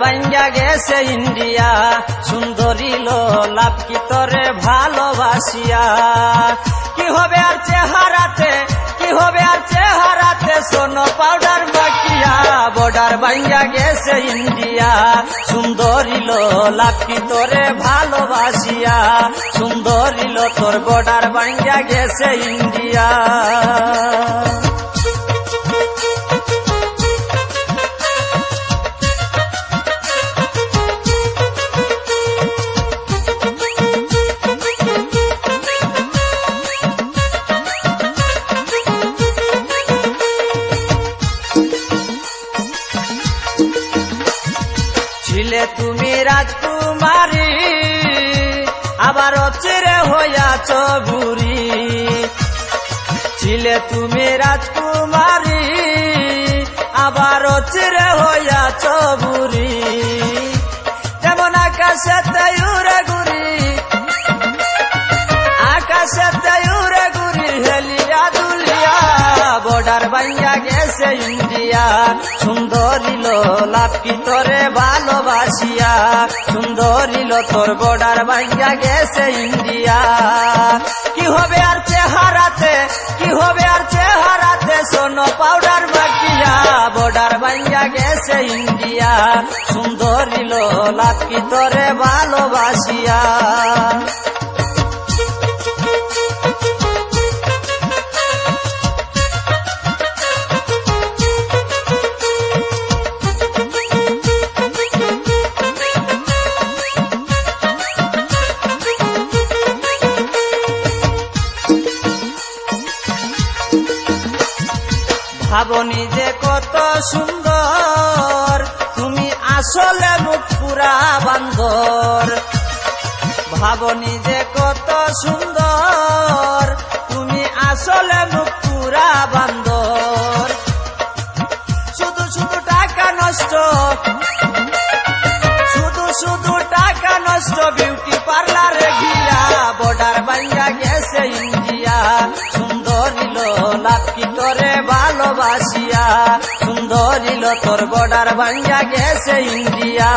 ভাঙ্গা গেছে ইন্ডিয়া, সুন্দরী লাভ কি তোরে ভালোবাসিয়া। কি হবে আর চেহারাতে, কি হবে আর চেহারাতে, সোনো পাউডার মাখিয়া। বর্ডার ভাঙ্গা গেছে ইন্ডিয়া, সুন্দরী লাভ কি তোরে ভালোবাসিয়া। সুন্দরী তোর বর্ডার ভাঙ্গা গেছে ইন্ডিয়া। ছিলে তুমি রাজকুমারী, আবার চিরে হইয়াছ বুড়ি। ছিলে তুমি রাজকুমারী, আবার চিরে হইয়াছ বুড়ি। যেমন আকাশেতে উড়ে ঘুরি, আকাশেতে উড়ে ঘুরি, হেলিয়া দুলিয়া। বর্ডার ভাঙ্গা গেছে ইন্ডিয়া, সুন্দরী লাভ কি তোরে ভালোবাসিয়া। সুন্দরী তোর বর্ডার ভাঙ্গা গেছে ইন্ডিয়া। কি হবে আর চেহারাতে, কি হবে আর চেহারাতে, সোনো পাউডার মাখিয়া। বর্ডার ভাঙ্গা গেছে ইন্ডিয়া, সুন্দরী লাভ কি তোরে ভালোবাসিয়া। ভাবনি যে কত সুন্দর, তুমি আসলে মুখ পুরা বান্দর। ভাবনি যে কত সুন্দর, তুমি আসলে মুখ পুরা বান্দর। শুধু শুধু টাকা নষ্ট, শুধু শুধু টাকা নষ্ট, বিউটি পার্লারে গিয়া। বর্ডার ভাঙ্গা গেছে ইন্ডিয়া, সুন্দরী লাভ কি তোরে ভালোবাসিয়া। সুন্দরী তোর বর্ডার ভাঙ্গা গেছে ইন্ডিয়া।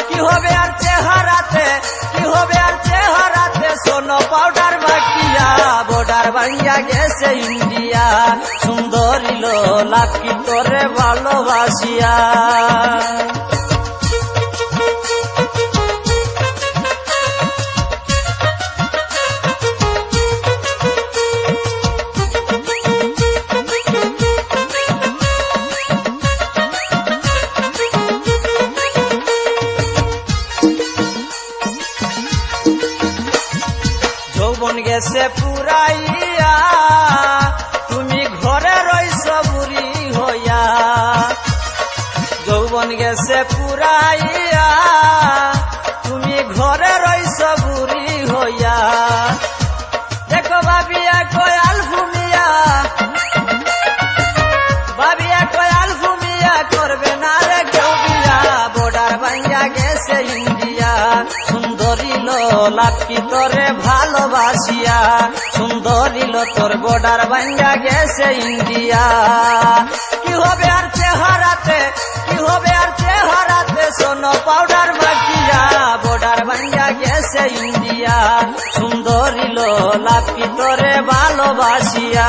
কি হবে আর চেহারাতে, কি হবে আর চেহারাতে, সোনো পাউডার মাখিয়া। বর্ডার ভাঙ্গা গেছে ইন্ডিয়া, সুন্দরী লাভ কি তোরে ভালোবাসিয়া। যৌবন গেছে পুরাইয়া, তুমি ঘরে রইছ বুড়ি হইয়া। যৌবন গেছে পুরাইয়া, তুমি ঘরে রইছ বুড়ি হইয়া। দেখো ভাবিয়া কয়াল ভূমিয়া, ভাবিয়া কয়াল ভূমিয়া, করবে না রে কেউ বিয়া। বর্ডার ভাঙ্গা গেছে ইন্ডিয়া, সুন্দরী লাভ কি তোরে ভালোবাসিয়া। সুন্দরী তোর বর্ডার ভাঙ্গা গেছে ইন্ডিয়া। কি হবে আর চেহারাতে, কি হবে আর চেহারাতে, সোনো পাউডার মাখিয়া। বর্ডার ভাঙ্গা গেছে ইন্ডিয়া, সুন্দরী লাভ কি তোরে ভালোবাসিয়া।